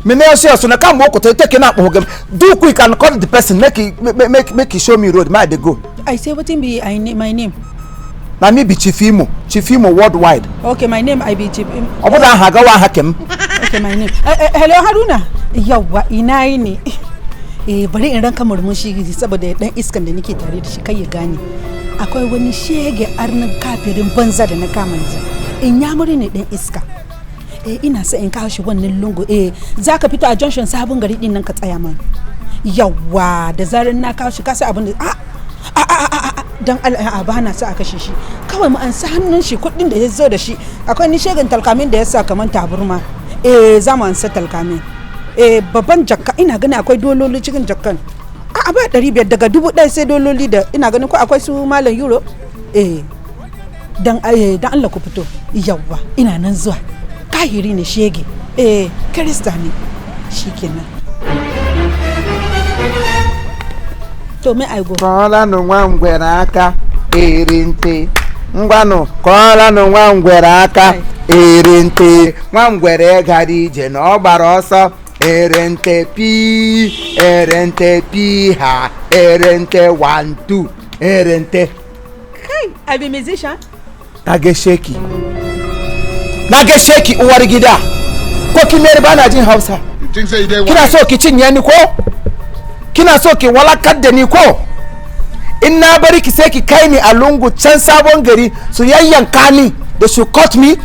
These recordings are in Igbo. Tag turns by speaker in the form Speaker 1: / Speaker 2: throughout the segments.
Speaker 1: Me no share so na come walk to take na him. Do quick and call the person make he show me road. May they go.
Speaker 2: I say what be my name.
Speaker 1: Na me be Chiefimo worldwide.
Speaker 2: Okay, my name I be Chief.
Speaker 1: Oboda hagawa hakem.
Speaker 2: Okay, my name. Hello Haruna. Yawa ina ne. Bari in ranka murmushi saboda dan iskan da nake tare da shi kai ya gane. Akwai wani shege arnin kafirin banza da na kama yanzu. In ya muri ne dan iska. Ina sa in kawo shi wannan lungu. Zaka fito a junction sabon gari din nan ka tsaya man. Yawa da zaran na kawo shi ka sa abin da dan Allah ba na sa a kashe shi kawai mu an sa hannun shi kudin da ya zo da shi akwai ni shegin talkamin da ya sa kaman taburma za mu an sa talkamin babban jakka ina gani akwai dololi cikin jakkan ba 500 daga 1000 sai dololi da ina gani ko akwai su malam euro dan Allah ku fito yawa ina nan zuwa kahiri ne shege kirista ne shikenan to me I go
Speaker 1: kola no nwangwere aka erinte ngwanu kola no nwangwere aka erinte nwangwere gara ije na ọgbara ọsọ erinte pi ha erinte 1 2 erinte
Speaker 2: hey I be musician
Speaker 1: nage sheki uwar gida ko kimere bana jin Hausa kina so ki cinye ni ko kina so ki walakar da ni ko in na bari ki sai ki kai ni a lungu can sabon gari su yayyanka ni they should cut me.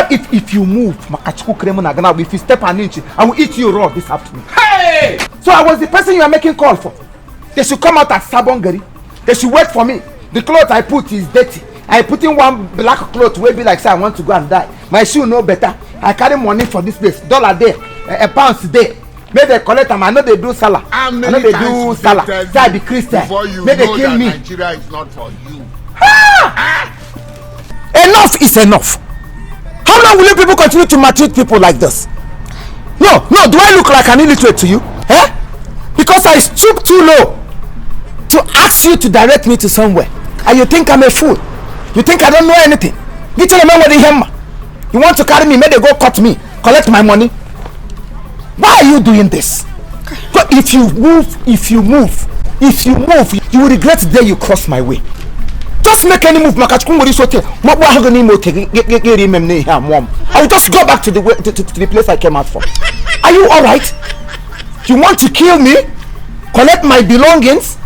Speaker 1: If you move makachiku kremu na gana if you step an inch I will eat you raw this afternoon. Hey, so I was the person you are making call for. They should come out at sabon gari. They should wait for me. The cloth I put is dirty. I put in one black cloth wey be like say I want to go and die. My shoe no better. I carry money for this place, dollar there, a pounds there. May they collect them. I know they do salah. I know they do salah. Say I be Christian. May they kill me.
Speaker 3: Nigeria is not for you.
Speaker 1: Enough is enough. How long will you people continue to maltreat people like this? No. Do I look like an illiterate to you? Because I stoop too low to ask you to direct me to somewhere, and you think I'm a fool. You think I don't know anything. You tell me what they hear. You want to carry me? May they go cut me, collect my money. Why are you doing this? But if you move, you will regret the day you cross my way. Just make any move. I will just go back to the place I came out from. Are you alright? You want to kill me? Collect my belongings?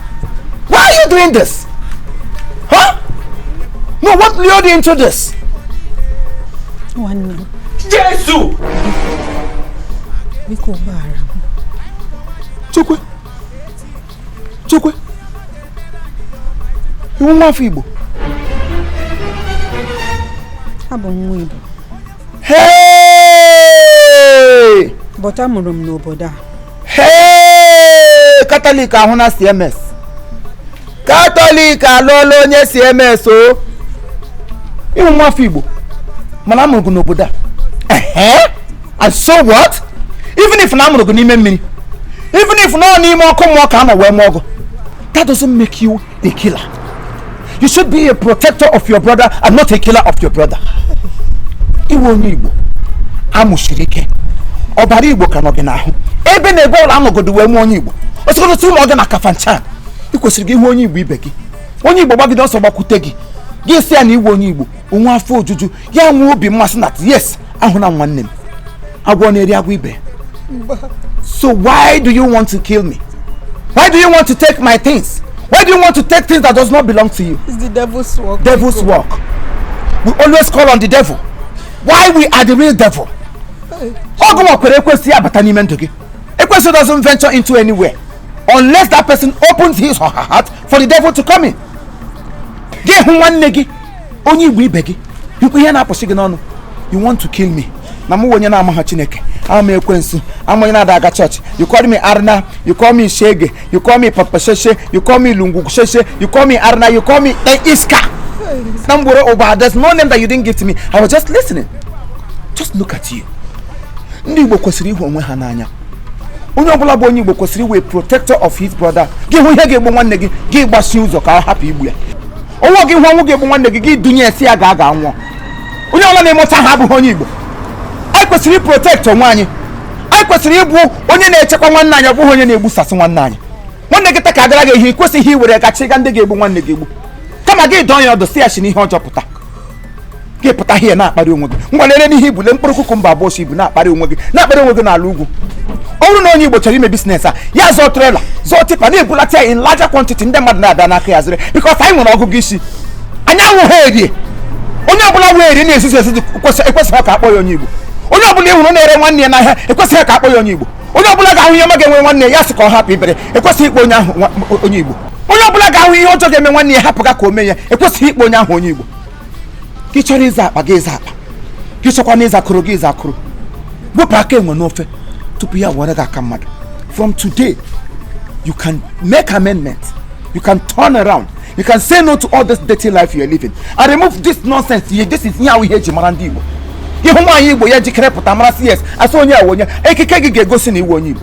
Speaker 1: Why are you doing this? Huh? No, what lured you into this?
Speaker 2: One minute.
Speaker 1: Jesus! Chukwe. You want Igbo?
Speaker 2: Igbo.
Speaker 1: Hey!
Speaker 2: But I'm no boda.
Speaker 1: Hey! Catholic ahuna CMS. Catholic alolo nye CMS o. You want Igbo? Mana mo no boda. And so what? Even if na mo go ni memini. Even if no ni mo come work am we mo go. That doesn't make you a killer. You should be a protector of your brother and not a killer of your brother. Iwo ni Igbo. Amushirike. Obari Igbo kan ogena hu. Ebe na ego la anogodo we mu onye Igbo. Osogodo ti mo ogena kafanchan. Ikwesiri gi hu onye Igbo ibe gi. Onye Igbo gbagide oso gbakute gi. Gi si ya na Igbo onye Igbo. Onwa afọ ojuju. Ya nwe obi mmasị na yes, ahuna nwanne m. Agwo na eri agwo ibe. So why do you want to kill me? Why do you want to take my things? Why do you want to take things that does not belong to you?
Speaker 2: It's the devil's work.
Speaker 1: Devil's work. We always call on the devil. Why we are the real devil? Ekwesi doesn't venture into anywhere unless that person opens his or her heart for the devil to come in. You want to kill me? I'm a Ekwensu. I'm a church. You call me Arna, you call me Shege, you call me Papa Sheshe, you call me Lungu Sheshe, you call me Arna, you call me Iska. There's no name that you didn't give to me. I was just listening. Just look at you. Ndi Igbo kwesiri ihu onwe ha n'anya. Onye ọbụla bụ onye Igbo kwesiri we protector of his brother. Gị hụ ihe ga-egbu nwanne gị, gị gbasi ụzọ ka ọ hapụ igbu ya. Onwe gị hụ ọnwụ ga-egbu nwanne gị, gị dunye esi ya ga anwụ. Onye ọbụla na-emota ha abụghị onye Igbo. I kwesiri protect onwe anyị. kwesịrị ịbụ onye na-echekwa nwanne anyị, ọ bụghị onye na-egbusasị nwanne anyị. Nwanne gị ka agara gị ihe ikwesịghị iwere gachi ga ndị ga-egbu nwanne gị egbu, kama gị dọọ ya ọdụ si ya shi n'ihe ọjọọ pụta, gị pụta ihe na-akparị onwe gị. Ngwa lere n'ihe ibule mkpụrụ kukumba abụọ shi ibu na-akparị onwe gị n'ala ugwu. Ọ bụrụ na onye Igbo chọrọ ime biznes a, ya zụọ trela zụọ tipa na-ebulata ya in larger quantity, ndị mmadụ na-abịa n'aka ya zụrụ, because anyị nwere ọgụgụ isi, anyị anwụghị erie. Onye ọbụla wee eri na-ezizi ekwesịghị ka akpọ ya onye Igbo. Onye ọbụla ịhụrụ na-ere nwanne ya n'ahịa ekwesịghị ka akpọ ya onye Igbo. Onye ọbụla ga-ahụ ihe ọma ga-enwe nwanne ya sị ka ọ hapụ ibere ekwesịghị ikpọ onye ahụ onye Igbo. Onye ọbụla ga-ahụ ihe ọjọọ ga-eme nwanne ya hapụ ga ka o mee ya ekwesịghị ikpọ onye ahụ onye Igbo. Gị chọrọ ịza akpa gị ịza akpa, gị chọkwa na ịza akụrụ gị ịza akụrụ. Bụpụ aka enwe n'ofe tupu ya were gị aka mmadụ. From today you can make amendments, you can turn around, you can say no to all this dirty life you are living and remove this nonsense. This is here we hear mara ndị Igbo. Ihe nwaanyị Igbo ya jikere pụta mara CS asị onye awo onye ekike gị ga-egosi na iwu onye Igbo.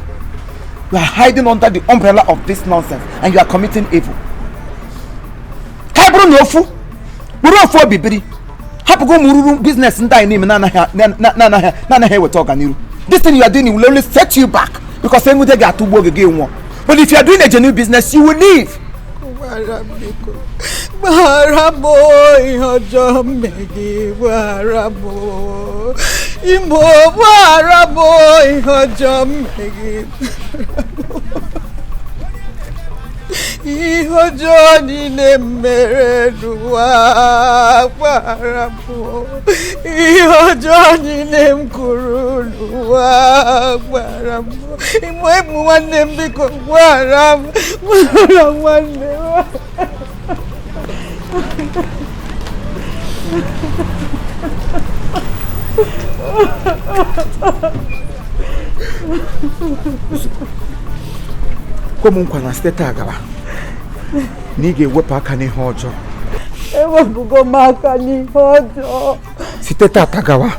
Speaker 1: You are hiding under the umbrella of this nonsense and you are committing evil. Ka bụrụ na ofu bụrụ ofu obibiri hapụgo mururu business ndị anyị n'ime na-anaghị eweta ọganiru. This thing you are doing will only set you back because enwute ga-atụ ugbo oge gị nwụọ. But if you are doing a genuine business, you will leave.
Speaker 2: Barabo ihojo megi barabo Imo barabo ihojo megi ihojo nile mere duwa barabo ihojo nile mkuru duwa barabo Imo emu nwanne m biko barabo nwanne
Speaker 1: Como nkwa na steeti agaba na ị ga-ewepụ aka n'ihe ọjọọ.
Speaker 2: Ewepụgo m aka n'ihe ọjọọ.
Speaker 1: Site tata gawa.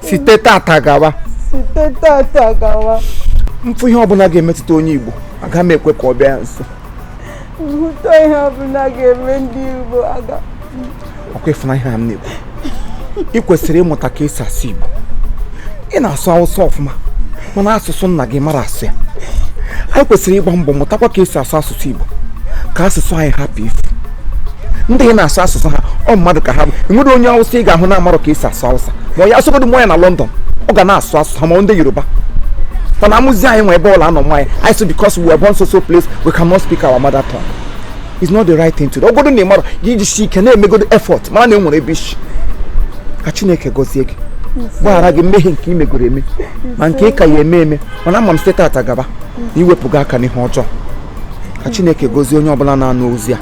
Speaker 1: Site tata gawa.
Speaker 2: Site tata gawa.
Speaker 1: Mfu ihe ọbụla ga-emetụta onye Igbo aga m ekwe ka ọ bịa nso.
Speaker 2: Mfuta ihe ọbụla ga-eme ndị Igbo aga.
Speaker 1: Ọkwa ịfụna ihe m na-ekwu. Ị kwesịrị ịmụta ka esi asụ Igbo. Ị na-asụ Hausa ọfụma mana asụsụ nna gị mara asụ ya. Anyị kwesịrị ịgba mbọ mụtakwa ka esi asụ asụsụ Igbo ka asụsụ anyị hapụ ifu. Ndị na-asụ asụsụ ha ọ mmadụ ka ha bụ. Enwere onye Hausa ị ga-ahụ na-amarọ ka esi asụ Hausa ma ọ ya asụgodo mmụọ ya na London ọ ga na-asụ asụsụ ha ma ndị Yoruba. Mana amụzi anyị nwe ebe ọla anọ mmanya anyị so because we were born so place we cannot speak our mother tongue. It's not the right thing to do. Ogodo na ịmarọ gị iji si ike na-emegodo effort mana na enwere ebe isi. Ka Chineke gọzie gị. Gbaghara gị mmehie nke ị megoro eme ma nke ị ka ya eme mana ama m site tata gaba na iwepụga aka n'ihe ọjọọ. Ka Chineke gọzie onye ọbụla na-anụ ozi a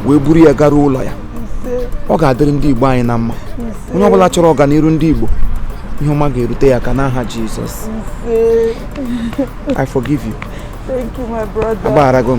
Speaker 1: wee buru ya gara ụlọ ya. Ọ ga-adịrị ndị Igbo anyị na mma. Onye ọbụla chọrọ ọganiru ndị Igbo ihe ọma ga-erute ya ka n'aha Jizọs. I forgive you.
Speaker 2: Thank you, my brother.
Speaker 1: Agbaghara gị.